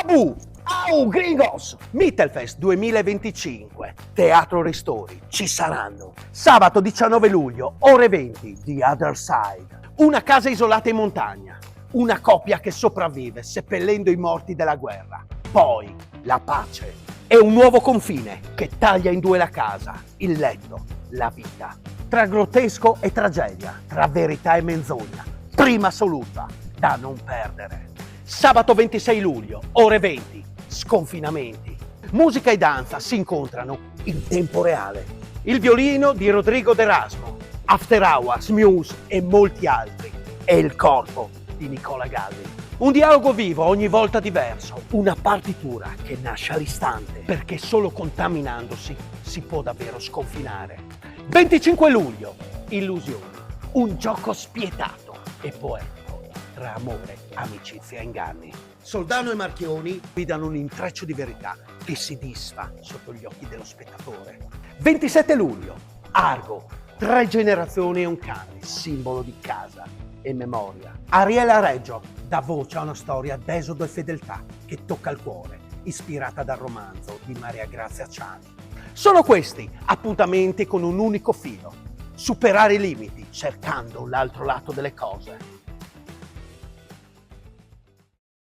Tabù! Au, gringos! Mittelfest 2025. Teatro Ristori. Ci saranno. Sabato 19 luglio, ore 20, The Other Side. Una casa isolata in montagna. Una coppia che sopravvive seppellendo i morti della guerra. Poi, la pace. E un nuovo confine che taglia in due la casa, il letto, la vita. Tra grottesco e tragedia, tra verità e menzogna. Prima assoluta, da non perdere. Sabato 26 luglio, ore 20. Sconfinamenti. Musica e danza si incontrano in tempo reale. Il violino di Rodrigo D'Erasmo, After Hours, Muse e molti altri. E il corpo di Nicola Galli. Un dialogo vivo ogni volta diverso, una partitura che nasce all'istante, perché solo contaminandosi si può davvero sconfinare. 25 luglio, Illusioni, un gioco spietato e poetico tra amore, amicizia e inganni. Soldano e Marchioni vi danno un intreccio di verità che si disfa sotto gli occhi dello spettatore. 27 luglio, Argo, 3 generazioni e un cane, simbolo di casa e memoria. Ariela Reggio dà voce a una storia d'esodo e fedeltà che tocca il cuore, ispirata dal romanzo di Maria Grazia Ciani. Sono questi appuntamenti con un unico filo: superare i limiti cercando l'altro lato delle cose.